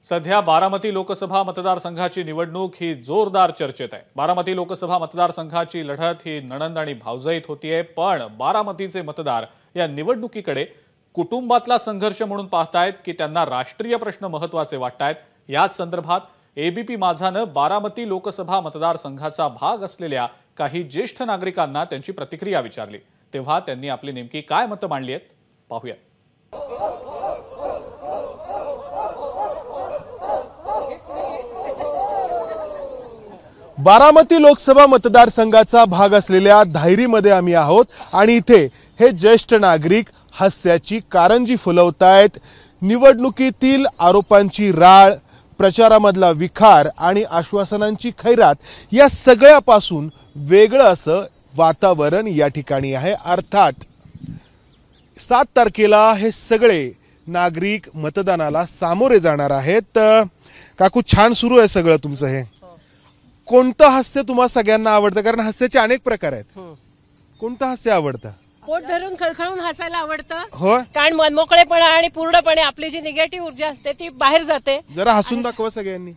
सध्या बारामती लोकसभा मतदारसंघाची निवडणूक ही जोरदार चर्चेत आहे। बारामती लोकसभा मतदारसंघाची लढत ही नणंद आणि भावजईत होतीये, पण बारामतीचे मतदार या निवडणुकीकडे कुटुंबातला संघर्ष म्हणून पाहतायत की त्यांना राष्ट्रीय प्रश्न महत्त्वाचे वाटतायत। याच संदर्भात एबीपी माझानं बारामती लोकसभा मतदारसंघाचा भाग असलेल्या काही ज्येष्ठ नागरिकांना त्यांची प्रतिक्रिया विचारली, तेव्हा त्यांनी आपली नेमकी काय मतं मांडली आहेत पाहूया। बारामती लोकसभा मतदारसंघाचा भाग असलेल्या धायरीमध्ये आम्ही आहोत आणि इथे हे ज्येष्ठ नागरिक हास्याची कारंजी फुलवतायत। निवडणुकीतील आरोपांची राळ, प्रचारामधला विखार आणि आश्वासनांची खैरात या सगळ्यापासून वेगळं असं वातावरण या ठिकाणी आहे। अर्थात 7 तारखेला हे सगळे नागरिक मतदानाला सामोरे जाणार आहेत। काकू, छान सुरू आहे सगळं तुमचं। हे कोणतं हास्य तुम्हा सगळ्यांना आवडतं? कारण हास्याचे अनेक प्रकार आहेत। कोणतं हास्य आवडतं? पोट धरून खळखळून हसायला आवडतं, होय, कारण मनमोकळेपणा आणि पूर्णपणे आपली जी निगेटिव्ह ऊर्जा असते ती बाहेर जाते। जरा हसून दाखवा सगळ्यांनी।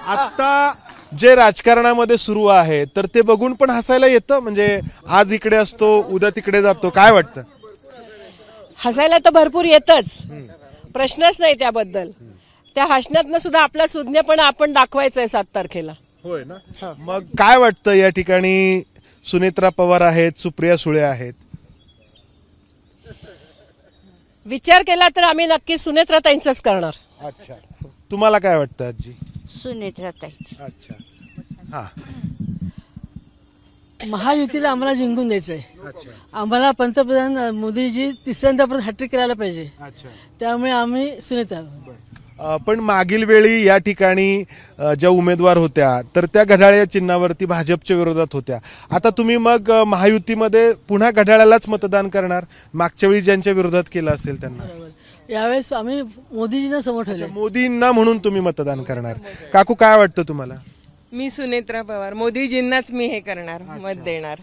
आता जे राजकारणामध्ये सुरू आहे तर ते बघून पण हसायला येतं, म्हणजे आज इकडे असतो उद्या तिकडे जातो, काय वाटतं? हसायला तर भरपूर येतच, प्रश्नच नाही त्याबद्दल। त्या हसण्यातनं सुद्धा आपला सुज्ञपणा आपण दाखवायचंय 7 तारखेला। होय ना? मग काय वाटतं, या ठिकाणी सुनेत्रा पवार आहेत, सुप्रिया सुळे आहेत, विचार केला तर आम्ही नक्की सुनेत्राताईंचंच करणार। अच्छा, तुम्हाला काय वाटतं आजी? सुनेत्राताई। अच्छा, हा, महायुतीला आम्हाला जिंकून द्यायचंय। आम्हाला पंतप्रधान मोदीजी तिसऱ्यांदा परत हॅट्रिक करायला पाहिजे। त्यामुळे आम्ही सुनेत्रा। पण मागील वेळी या ठिकाणी ज्या उमेदवार होत्या तर त्या घड्याळ्या चिन्हावरती भाजपच्या विरोधात होत्या। आता तुम्ही मग महायुतीमध्ये पुन्हा घड्याळालाच मतदान करणार? मागच्या वेळी ज्यांच्या विरोधात केलं असेल त्यांना? यावेळेस आम्ही मोदीजींना समोर ठेवले। मोदींना म्हणून तुम्ही मतदान करणार। काकू, काय वाटतं तुम्हाला? मी सुनेत्रा पवार, मोदीजींनाच मी हे करणार, मत देणार।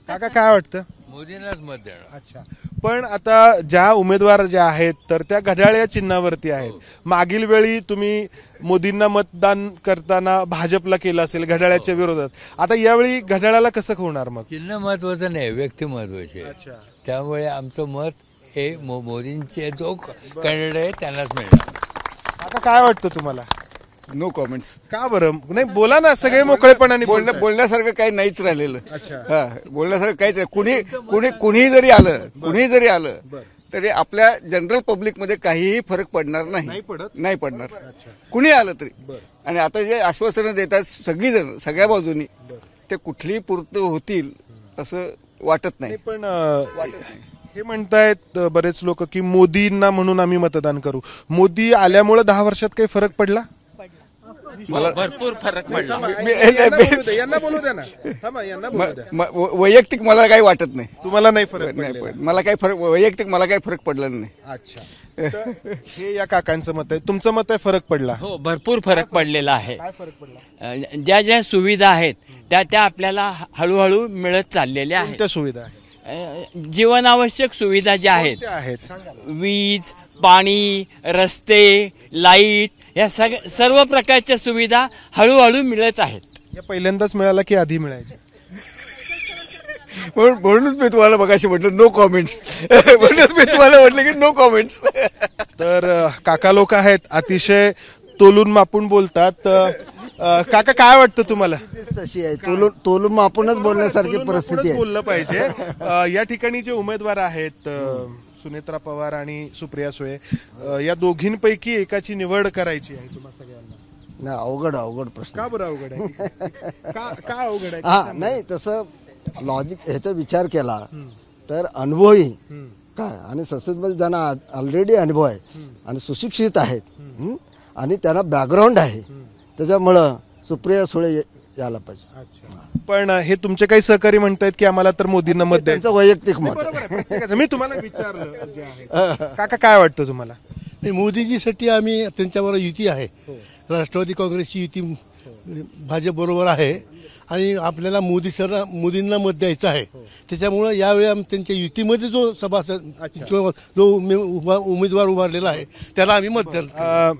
काका, काय वाटतं? मोदींनाच मत देणार। अच्छा, पण आता ज्या उमेदवार ज्या आहेत तर त्या घड्याळ्या चिन्हावरती आहेत। मागील वेळी तुम्ही मोदींना मतदान करताना भाजपला केलं असेल घड्याळ्याच्या विरोधात, आता यावेळी घड्याळाला कसं होणार? मग चिन्ह महत्वाचं नाही, व्यक्ती महत्वाची आहे। त्यामुळे आमचं मत हे मोदींचे जो कॅन्डिडेट आहे त्यांनाच मिळणार। काका, काय वाटतं तुम्हाला? No comments. का बरं? नाही, बोला ना, सगळे मोकळेपणाने बोलण्यासारखं काही नाहीच राहिलेलं। हा, बोलण्यासारखं काहीच नाही। कुणी जरी आलं तरी आपल्या जनरल पब्लिक मध्ये काहीही फरक पडणार नाही पडणार, कुणी आलं तरी। आणि आता जे आश्वासनं देतात सगळीजण सगळ्या बाजूनी, ते कुठलीही पूर्त होतील असं वाटत नाही। पण हे म्हणतायत बरेच लोक की मोदींना म्हणून आम्ही मतदान करू। मोदी आल्यामुळे 10 वर्षात काही फरक पडला? मला भरपूर फरक पडला। यांना बोलू द्या ना, थांबा, यांना बोलू द्या। वैयक्तिक मला काही वाटत नाही। तुम्हाला नाही फरक? मला काही फरक वैयक्तिक मला काही फरक पडला नाही। अच्छा, हे या काकांचं मत आहे। तुमचं मत आहे फरक पडला? हो, भरपूर फरक पडलेला आहे। काय फरक पडला? ज्या ज्या सुविधा आहेत त्या आपल्याला हळूहळू मिळत चाललेल्या आहेत। कोणत्या सुविधा आहेत? जीवनावश्यक सुविधा ज्या आहेत, वीज, पाणी, रस्ते, लाईट, या सर्व प्रकारच्या सुविधा हळूहळू मिळत आहेत। या पहिल्यांदाच मिळाला की आधी मिळायचे? म्हणूनच मी तुम्हाला बघाशी म्हटलं नो कॉमेंट्स। म्हणूनच मी तुम्हाला म्हटलं की नो कॉमेंट्स। तर काका लोक आहेत, अतिशय तोलून मापून बोलतात। काका, काय वाटतं तुम्हाला? तशी आहे, तोलून मापूनच बोलण्यासारखी परिस्थिती आहे, बोललं पाहिजे। या ठिकाणी जे उमेदवार आहेत सुनेत्रा पवार आणि सुप्रिया सुळे, या दोघींपैकी एकाची निवड करायची आहे तुम्हा सगळ्यांना। नाही, अवघड प्रश्न। का बरं अवघड आहे? का अवघड आहे? हा, नाही, तसं लॉजिक ह्याचा विचार केला तर अनुभवी काय आणि संसदमध्ये ज्यांना ऑलरेडी अनुभव आहे आणि सुशिक्षित आहेत आणि त्यांना बॅकग्राऊंड आहे, त्याच्यामुळं सुप्रिया सुळे यायला पाहिजे। पण हे तुमचे काही सहकारी म्हणतात की आम्हाला तर मोदींना मत द्यायचं, वैयक्तिक मत। मी तुम्हाला विचारलं, काका काय वाटतं तुम्हाला? मोदीजीसाठी आम्ही त्यांच्याबरोबर युती आहे. राष्ट्रवादी काँग्रेसची युती भाजप बरोबर आहे आणि आपल्याला मोदींना मत द्यायचं आहे. त्याच्यामुळं यावेळी आम्ही त्यांच्या युतीमध्ये जो सभासद जो उमेदवार उभारलेला आहे त्याला आम्ही मत देणार.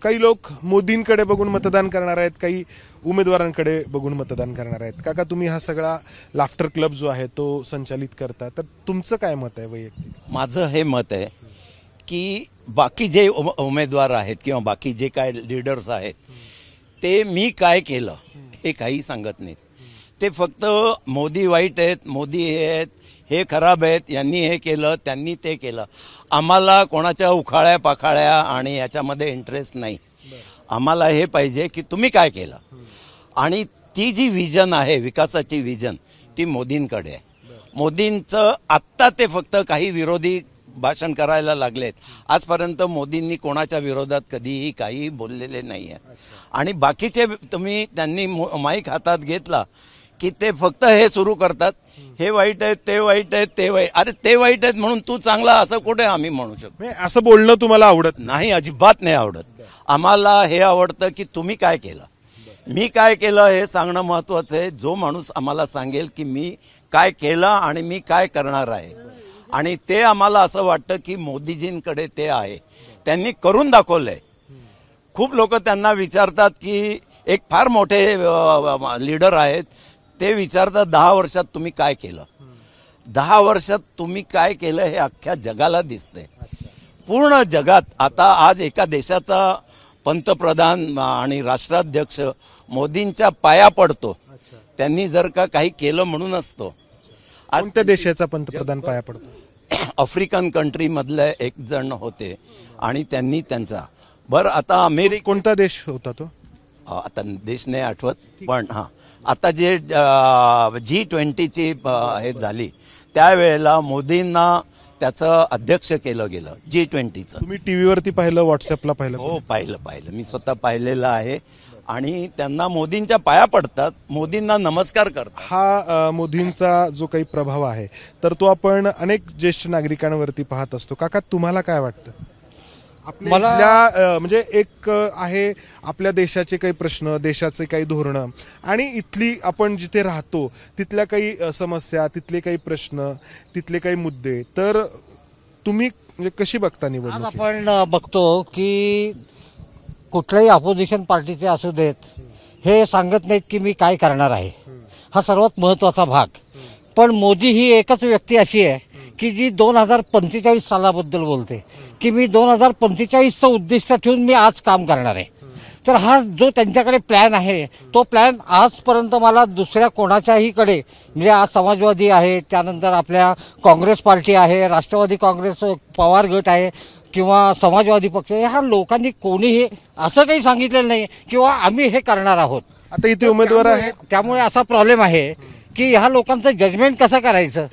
काही लोक मोदींकडे बघून मतदान करणार आहेत, काही उमेदवारांकडे बघून मतदान करणार आहेत. काका, तुम्ही हा सगळा लाफ्टर क्लब जो आहे तो संचालित करता, तर तुमचं काय मत आहे वैयक्तिक? माझं हे मत आहे की बाकी जे उमेदवार आहेत किंवा बाकी जे काय लीडर्स आहेत ते मी काय केलं हे काही सांगत नाहीत. ते फक्त मोदी वाईट आहेत, मोदी हे आहेत, हे खराब आहेत, यांनी हे केलं, त्यांनी ते केलं. आम्हाला कोणाच्या उखाळ्या पाखाळ्या आणि याच्यामध्ये इंटरेस्ट नाही. आम्हाला हे पाहिजे की तुम्ही काय केलं, आणि ती जी विजन आहे विकासाची विजन ती मोदींकडे आहे. मोदींचं आत्ता ते फक्त काही विरोधी भाषण करायला लागलेत. आजपर्यंत मोदींनी कोणाच्या विरोधात कधीही काही बोललेले नाही आहे. आणि बाकीचे तुम्ही त्यांनी माईक हातात घेतला की ते फक्त हे सुरू करतात, हे वाईट आहेत, ते वाईट आहेत, ते वाईट. अरे ते वाईट आहेत म्हणून तू चांगला असं कुठे आम्ही म्हणू शकतो? असं बोलणं तुम्हाला आवडत नाही? अजिबात नाही आवडत. आम्हाला हे आवडतं की तुम्ही काय केलं, मी काय केलं हे सांगणं महत्वाचं आहे. जो माणूस आम्हाला सांगेल की मी काय केलं आणि मी काय करणार आहे, आणि ते आम्हाला असं वाटतं की मोदीजींकडे ते आहे, त्यांनी करून दाखवलंय. खूप लोक त्यांना विचारतात की एक फार मोठे लीडर आहेत, ते विचारतात 10 वर्षात तुम्ही काय केलं. 10 वर्षात तुम्ही काय केलं हे अख्ख्या जगाला दिसतंय, पूर्ण जगात. आता आज एका देशाचा पंतप्रधान आणि राष्ट्राध्यक्ष मोदींच्या पाया पडतो. त्यांनी जर का काही केलं म्हणून असतो. कोणत्या देशाचा पंतप्रधान पाया पडतो? आफ्रिकन कंट्री मधले एक जण होते आणि त्यांनी त्यांचा आता अमेरिका कोणता देश होता तो? आता देश नाही आठवत, पण आता जे G20ची हे झाली त्यावेळेला मोदींना त्याचं अध्यक्ष केलं गेलं G20चं. तुम्ही टीव्हीवरती पाहिलं, व्हॉट्सअपला पाहिलं? हो, पाहिलं. मी स्वतः पाहिलेलं आहे. आणि त्यांना मोदींच्या पाया पडतात, मोदींना नमस्कार करतात. हा मोदींचा जो काही प्रभाव आहे तर तो आपण अनेक ज्येष्ठ नागरिकांवरती पाहत असतो. काका, तुम्हाला काय वाटतं? आपल्या म्हणजे एक आहे आपल्या देशाचे काही प्रश्न, देशाचे काही धोरणं, आणि इथली आपण जिथे राहतो तिथल्या काही समस्या, तिथले काही प्रश्न, तिथले काही मुद्दे. तर तुम्ही म्हणजे कशी बघता निवडणूक? आज आपण बघतो की कुठल्याही अपोजिशन पार्टीचे असू देत, हे सांगत नाहीत की मी काय करणार आहे. हा सर्वात महत्वाचा भाग. पण मोदी ही एकच व्यक्ती अशी आहे की जी 2045 सालाबद्दल बोलते की मी 2045चं उद्दिष्ट ठेवून मी आज काम करणार आहे. तर हा जो त्यांच्याकडे प्लॅन आहे तो प्लॅन आजपर्यंत मला दुसऱ्या कोणाच्याही कडे, म्हणजे आज समाजवादी आहे, त्यानंतर आपल्या काँग्रेस पार्टी आहे, राष्ट्रवादी काँग्रेस पवार गट आहे किंवा समाजवादी पक्ष, ह्या लोकांनी कोणीही असं काही सांगितलेलं नाही किंवा आम्ही हे करणार आहोत. आता इथे उमेदवार आहे, त्यामुळे असा प्रॉब्लेम आहे की ह्या लोकांचं जजमेंट कसं करायचं.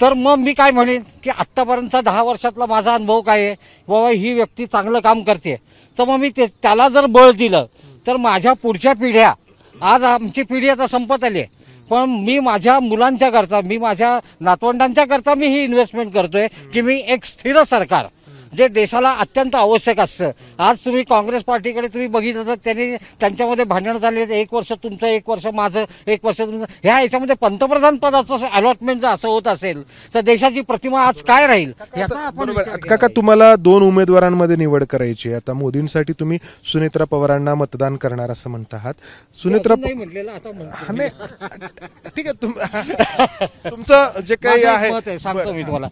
तर मग मी काय म्हणेन की आत्तापर्यंतचा 10 वर्षातला माझा अनुभव काय आहे, बाबा ही व्यक्ती चांगलं काम करते, तर मग मी त्याला जर बळ दिलं तर माझ्या पुढच्या पिढ्या, आज आमची पिढी आता संपत आली आहे, पण मी माझ्या मुलांच्या करता, मी माझ्या नातवंडांच्या करता मी ही इन्व्हेस्टमेंट करतोय की मी एक स्थिर सरकार जे देशाला अत्यंत आवश्यक असतं. आज तुम्ही काँग्रेस पार्टीकडे तुम्ही बघितलं तर त्यांनी त्यांच्यामध्ये भांडण झाले, 1 वर्ष तुमचं, 1 वर्ष माझं, 1 वर्ष तुमचं. ह्या याच्यामध्ये पंतप्रधान पदाचं अलॉटमेंट जर असं होत असेल तर देशाची प्रतिमा आज काय राहील याचा आपण विचार केला. काका, तुम्हाला 2 उमेदवारांमध्ये निवड करायची. आता मोदींसाठी तुम्ही सुनेत्रा पवारांना मतदान करणार असं म्हणत आहात. सुनेत्रा ठीक आहे, तुमचं जे काही आहे सांगतो मी तुम्हाला.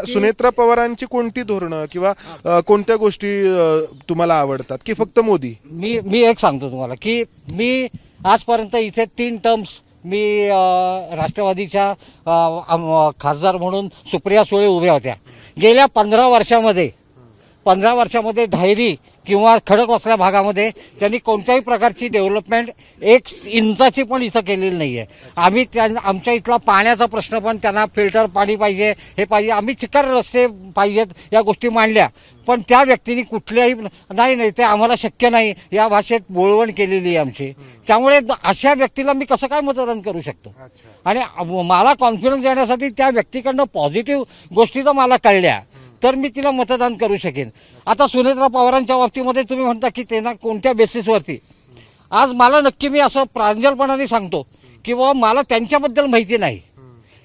सुनेत्रा पवारांची कोणती किंवा कोणत्या गोष्टी तुम्हाला आवडतात की फक्त मोदी? मी एक सांगतो तुम्हाला की मी आजपर्यंत इथे 3 टर्म्स मी राष्ट्रवादीच्या खासदार म्हणून सुप्रिया सुळे उभ्या होत्या. गेल्या 15 वर्षामध्ये धायरी किंवा खडकवासला भागामध्ये त्यांनी कोणत्याही प्रकारची डेव्हलपमेंट 1 इंचाची पण इथं केलेली नाही आहे. आम्ही आमच्या इथला पाण्याचा प्रश्न पण त्यांना फिल्टर पाणी पाहिजे, हे पाहिजे, आम्ही चिकार रस्ते पाहिजेत, या गोष्टी मांडल्या. पण त्या व्यक्तीने कुठल्याही नाही ते आम्हाला शक्य नाही या भाषेत बोलवण केलेली आहे आमची. त्यामुळे अशा व्यक्तीला मी कसं काय मतदान करू शकतो? आणि मला कॉन्फिडन्स येण्यासाठी त्या व्यक्तीकडनं पॉझिटिव्ह गोष्टी तर मला कळल्या तर मी तिला मतदान करू शकेन. आता सुनेत्रा पवारांच्या बाबतीमध्ये तुम्ही म्हणता की त्यांना कोणत्या बेसिसवरती, आज मला नक्की मी असं प्रांजळपणाने सांगतो की बाबा मला त्यांच्याबद्दल माहिती नाही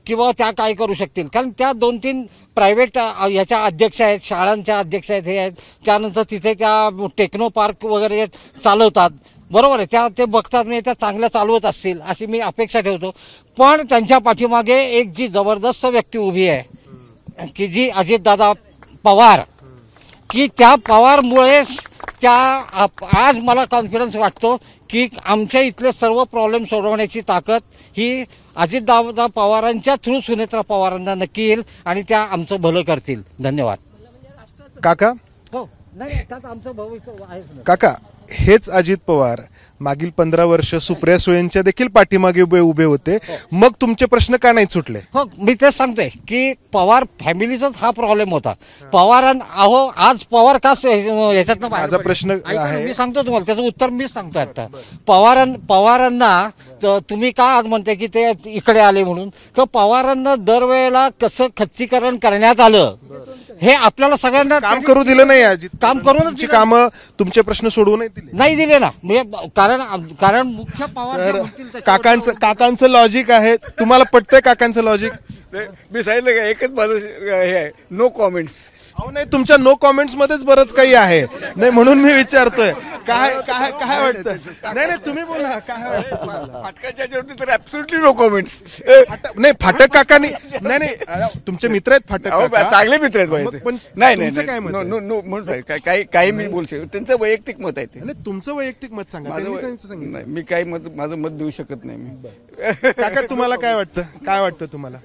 की बाबा त्या काय करू शकतील, कारण त्या 2-3 प्रायव्हेट याच्या अध्यक्ष आहेत, शाळांच्या अध्यक्ष आहेत, हे आहेत, त्यानंतर तिथे त्या टेक्नो पार्क वगैरे चालवतात, बरोबर आहे, त्या ते बघतात, मी त्या चांगल्या चालवत असतील अशी मी अपेक्षा ठेवतो. पण त्यांच्या पाठीमागे एक जी जबरदस्त व्यक्ती उभी आहे की जी अजितदादा पवार, की त्या पवारमुळेच त्या आज मला कॉन्फिडन्स वाटतो की आमच्या इथले सर्व प्रॉब्लेम सोडवण्याची ताकद ही अजितदादा पवारांच्या थ्रू सुनेत्रा पवारांना नक्की येईल आणि त्या आमचं भलं करतील. धन्यवाद. काका, हो, नाही त्यात आमचं भविष्य आहेच ना. काका, हेच अजित पवार मागील 15 वर्ष सुप्रिया सुळेंच्या देखील पाठीमागे उभे होते, मग तुमचे प्रश्न का नाही सुटले? हो, मी तेच सांगतोय की पवार फॅमिलीचाच हा प्रॉब्लेम होता. पवारांना आज पवार का ह्याच्यातनं माझा प्रश्न आहे, मी सांगतो तुम्हाला, त्याचं उत्तर मीच सांगतो आता. पवारांना तुम्ही का आज म्हणते की ते इकडे आले म्हणून, तर पवारांना दरवेळेला कसं खच्चीकरण करण्यात आलं हे आपल्याला सगळ्यांना काम करू दिलं नाही. अजित काम करूनच तुमची कामं, तुमचे प्रश्न सोडवू नाही दिले ना, म्हणजे कारण मुख्य पवार काकांचं लॉजिक आहे. तुम्हाला पटतंय काकांचं लॉजिक? मी सांगितलं का, एकच माझं हे आहे, नो कॉमेंट्स. अहो नाही, तुमच्या नो कॉमेंट्स मध्येच बरंच काही आहे, नाही म्हणून मी विचारतोय काय काय काय वाटतं. नाही नाही, तुम्ही बोला, काय वाटतं? फाटकाच्या तर ऍब्सोल्युटली नो कॉमेंट्स. नाही, फाटक काकानी, नाही नाही, तुमचे मित्र आहेत फाटक काका, चांगले मित्र आहेत भाई. पण नाही काय मत आहे? म्हणून काही मी बोलू शकतो, त्यांचं वैयक्तिक मत आहे ते. नाही, तुमचं वैयक्तिक मत सांगा. नाही, मी काही माझं मत देऊ शकत नाही मी. काका, तुम्हाला काय वाटतं? काय वाटतं तुम्हाला?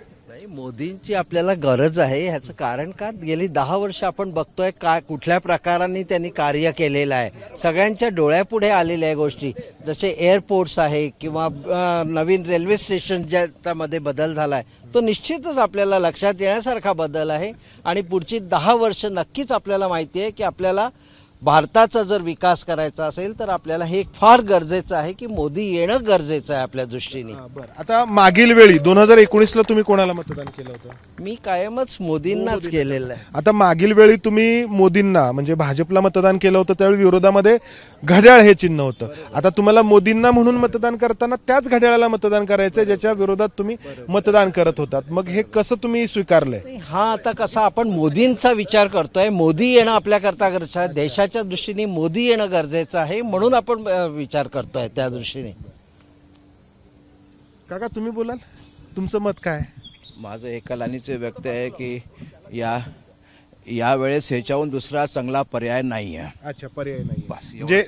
मोदींची आपल्याला गरज आहे. ह्याचं कारण का, गेली 10 वर्ष आपण बघतोय का कुठल्या प्रकाराने त्यांनी कार्य केलेलं आहे. सगळ्यांच्या डोळ्यापुढे आलेल्या गोष्टी, जसे एअरपोर्ट्स आहे किंवा नवीन रेल्वे स्टेशन ज्यामध्ये बदल झाला आहे, तो निश्चितच आपल्याला लक्षात येण्यासारखा बदल आहे. आणि पुढची 10 वर्ष नक्कीच आपल्याला माहिती आहे की आपल्याला भारताचा जर विकास करायचा असेल तर आपल्याला हे फार गरजेचं आहे की मोदी येणं गरजेचं आहे आपल्या दृष्टीने. आता मागील वेळी 2019ला तुम्ही कोणाला मतदान केलं होतं? मी कायमच मोदींनाच केलेलं आहे. आता मागील वेळी तुम्ही मोदींना म्हणजे भाजपला मतदान केलं होतं, त्यावेळी विरोधामध्ये घड्याळ हे चिन्ह होतं. आता तुम्हाला मोदींना म्हणून मतदान करताना त्याच घड्याळाला मतदान करायचंय ज्याच्या विरोधात तुम्ही मतदान करत होतात, मग हे कसं तुम्ही स्वीकारलंय? हा, आता कसं आपण मोदींचा विचार करतोय, मोदी येणं आपल्याकरता गरजेचं आहे, देशाच्या दृष्टीने मोदी येणं गरजेचं आहे, म्हणून आपण विचार करतोय त्या दृष्टीने. काका, तुम्ही बोलाल, तुमचं मत काय? माझं एकलानीच व्यक्त आहे की या वेळेस ह्याच्याहून दुसरा चांगला पर्याय नाही आहे. अच्छा, पर्याय नाही. म्हणजे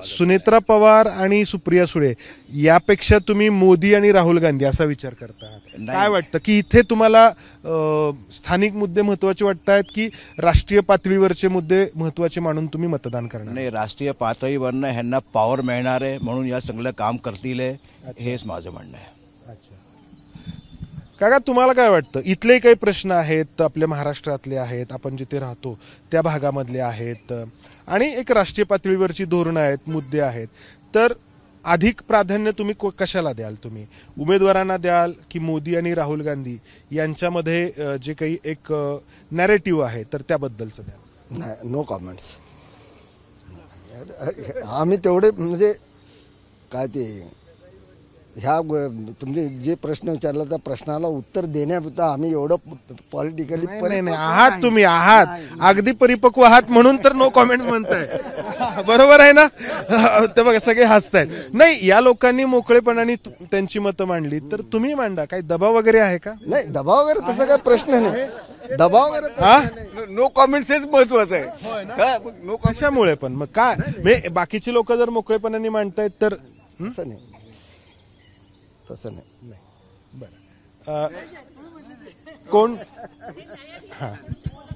सुनेत्रा पवार आणि सुप्रिया सुळे यापेक्षा तुम्ही मोदी आणि राहुल गांधी असा विचार करता? काय वाटतं की इथे तुम्हाला स्थानिक मुद्दे महत्वाचे वाटतात की राष्ट्रीय पातळीवरचे मुद्दे महत्वाचे मानून तुम्ही मतदान करणार? नाही, राष्ट्रीय पातळीवरनं ह्यांना पॉवर मिळणार आहे म्हणून या सगळं काम करतील, हेच माझं म्हणणं आहे. काका, तुम्हाला काय वाटतं? इथले काही प्रश्न आहेत, आपल्या महाराष्ट्रातले आहेत, आपण जिथे राहतो त्या भागामधले आहेत, आणि एक राष्ट्रीय पातळीवरची धोरणं आहेत, मुद्दे आहेत, तर अधिक प्राधान्य तुम्ही कशाला द्याल? तुम्ही उमेदवारांना द्याल की मोदी आणि राहुल गांधी यांच्यामध्ये जे काही एक नॅरेटिव्ह आहे तर त्याबद्दलचं द्याल? नाही, नो कॉमेंट्स. आम्ही तेवढे म्हणजे काय ते ह्या तुम्ही जे प्रश्न विचारला त्या प्रश्नाला उत्तर देण्यापुरता आम्ही एवढं पॉलिटिकली आहात, तुम्ही आहात अगदी परिपक्व आहात म्हणून तर नो कॉमेंट्स म्हणताय. बरोबर आहे ना? ते बघा, सगळे हसतायत. नाही, या लोकांनी मोकळेपणाने त्यांची मतं मांडली तर तुम्ही मांडा. काही दबाव वगैरे आहे का? नाही, दबाव वगैरे तसा काही प्रश्न नाही. दबाव वगैरे नो कॉमेंट्स हेच महत्वाचं आहे. नो कशामुळे पण मग काय, बाकीची लोक जर मोकळेपणाने मांडतायत तर तसं नाही, तसं नाही. बरं, कोण? हा,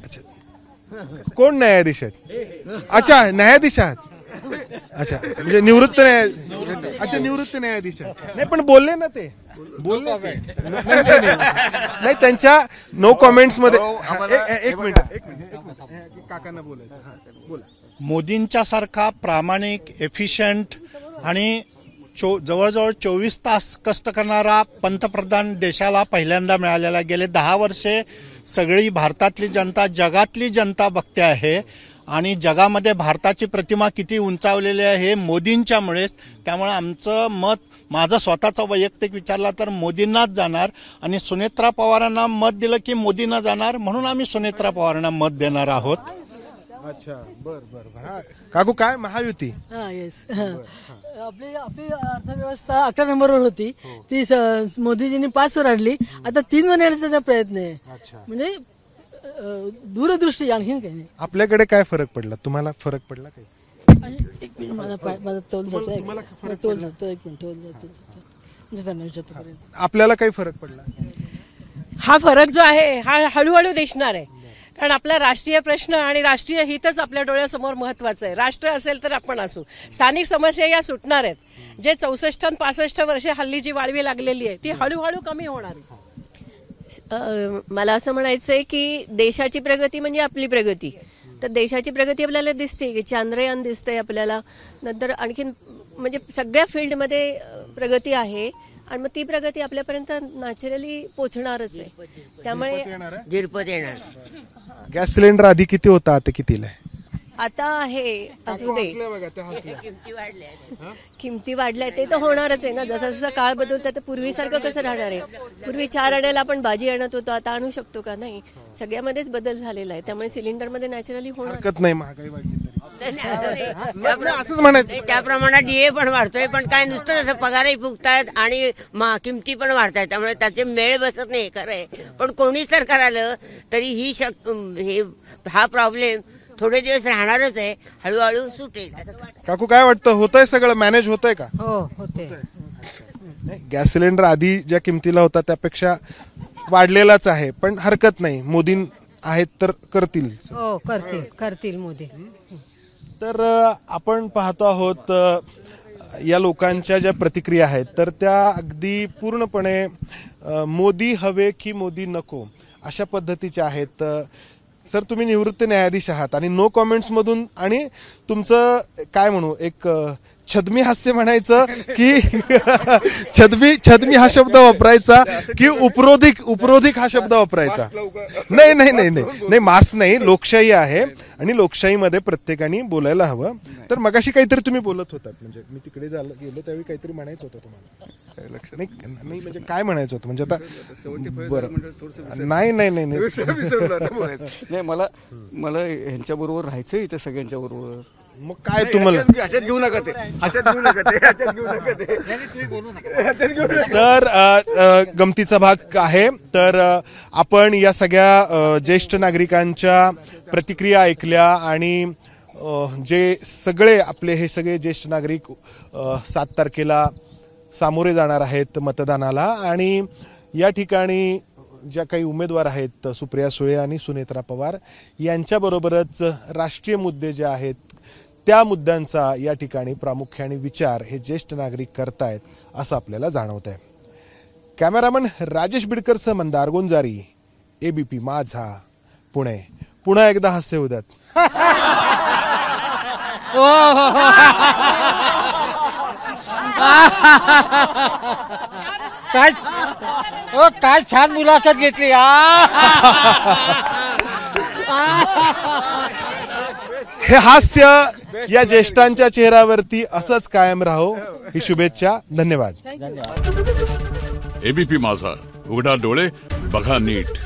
अच्छा, कोण न्यायाधीश आहेत? अच्छा, न्यायाधीश आहात. अच्छा, म्हणजे निवृत्त न्यायाधीश. अच्छा, निवृत्त न्यायाधीश आहेत. नाही, पण बोलले ना ते, बोलले नाही त्यांच्या नो कॉमेंट्स मध्ये. एक मिनिट काकांना बोलायचं. बोला. मोदींच्या सारखा प्रामाणिक, एफिशियंट आणि जवळजवळ 24 तास कष्ट करणारा पंतप्रधान देशाला पहिल्यांदा मिळालेला. गेले 10 वर्षे सगळी भारतातली जनता, जगातली जनता बघते आहे आणि जगामध्ये भारताची प्रतिमा किती उंचावलेली आहे हे मोदींच्यामुळेच. त्यामुळे आमचं मत, माझं स्वतःचा वैयक्तिक विचारला तर मोदींनाच जाणार आणि सुनेत्रा पवारांना मत दिलं की मोदींना जाणार, म्हणून आम्ही सुनेत्रा पवारांना मत देणार आहोत. अच्छा, बर बर बर. काकू काय महायुती? येस, आपली अर्थव्यवस्था 11 नंबरवर होती, ती मोदीजींनी 5 वर आणली, आता 3 वर नेण्याचा प्रयत्न आहे. म्हणजे दूरदृष्टी, आणखीन काही नाही. आपल्याकडे काय फरक पडला? तुम्हाला फरक पडला काही? एक मिनिट, माझा तोल जातो, एक मिनिट तोल जातो. आपल्याला काही फरक पडला? हा फरक जो आहे हा हळूहळू दिसणार आहे, कारण आपला राष्ट्रीय प्रश्न आणि राष्ट्रीय हितच आपल्या डोळ्यासमोर महत्वाचं आहे. राष्ट्र असेल तर आपण असू, स्थानिक समस्या या सुटणार आहेत. जे 64 आणि 65 वर्षे हल्ली जी वाळवी लागलेली आहे ती हळूहळू कमी होणार आहे. मला असं म्हणायचंय की देशाची प्रगती म्हणजे आपली प्रगती. तर देशाची प्रगती आपल्याला दिसते की चांद्रयान दिसतंय आपल्याला, नंतर आणखीन म्हणजे सगळ्या फील्डमध्ये प्रगती आहे आणि मग ती प्रगती आपल्यापर्यंत नॅचरली पोहोचणारच आहे. त्यामुळे झिरपत येणार. गॅस सिलेंडर आधी किती होता, आता कितीला आहे? आता आहे असू दे, किमती वाढल्या ते तर होणारच आहे ना. जसं जसं काळ बदलतं तर पूर्वीसारखं कसं राहणार आहे? पूर्वी 4 आण्याला आपण भाजी आणत होतो, आता आणू शकतो का? नाही, सगळ्यामध्येच बदल झालेला आहे. त्यामुळे सिलेंडरमध्ये नॅचरली होणार. हरकत नाही, महागाई वाढली त्याप्रमाणे डीए पण वाढतोय, पण काय नुसतं जसं पगारही फुगतायत आणि किमती पण वाढतायत, त्यामुळे त्याचे मेळ बसत नाही. खरं आहे, पण कोणी सरकार आलं तरी हा प्रॉब्लेम थोडे दिवस राहणारच आहे, हळूहळू सुटेल. काकू काय वाटतं, होतंय सगळं मॅनेज होतंय का? हो, होते. गॅस सिलेंडर आधी ज्या किमतीला होता त्यापेक्षा वाढलेलाच आहे, पण हरकत नाही, मोदी आहेत तर करतील. हो, करतील मोदी. तर आपण पाहतो आहोत या लोकांच्या ज्या प्रतिक्रिया आहेत तर त्या अगदी पूर्णपणे मोदी हवे की मोदी नको अशा पद्धतीच्या आहेत. सर, तुम्ही निवृत्त न्यायाधीश आहात आणि नो कॉमेंट्स मधून, आणि तुमचं काय म्हणू, एक छदमी हास्य म्हणायचं की छदमी हा शब्द वापरायचा की उपरोधिक हा शब्द वापरायचा? नाही नाही नाही नाही नाही, मास्क नाही, लोकशाही आहे आणि लोकशाहीमध्ये प्रत्येकाने बोलायला हवं. तर मगाशी काहीतरी तुम्ही बोलत होतात, म्हणजे मी तिकडे गेलो त्यावेळी काहीतरी म्हणायचं होतं तुम्हाला, लक्ष नाही? म्हणजे काय म्हणायचं होतं, म्हणजे आता बरं, नाही नाही नाही नाही, मला ह्यांच्या बरोबर राहायचं इथे सगळ्यांच्या बरोबर. मग काय तुम्हाला घेऊ नका ते. तर गमतीचा भाग आहे. तर आपण या सगळ्या ज्येष्ठ नागरिकांच्या प्रतिक्रिया ऐकल्या आणि जे सगळे आपले हे सगळे ज्येष्ठ नागरिक 7 तारखेला सामोरे जाणार आहेत मतदानाला, आणि या ठिकाणी ज्या काही उमेदवार आहेत सुप्रिया सुळे आणि सुनेत्रा पवार यांच्याबरोबरच राष्ट्रीय मुद्दे जे आहेत त्या मुद्द्यांचा या ठिकाणी प्रामुख्याने विचार हे ज्येष्ठ नागरिक करतायत असं आपल्याला जाणवत आहे. कॅमेरामन राजेश बिडकरसह मंदार गोंजारी, ABP माझा, पुणे. पुन्हा एकदा हास्य उद्यात. काय छान मुलाखत घेतली. हे हास्य या ज्येष्ठांच्या चेहऱ्यावरती असंच कायम राहो ही शुभेच्छा. धन्यवाद. ABP माझा, उघडा डोळे बघा नीट.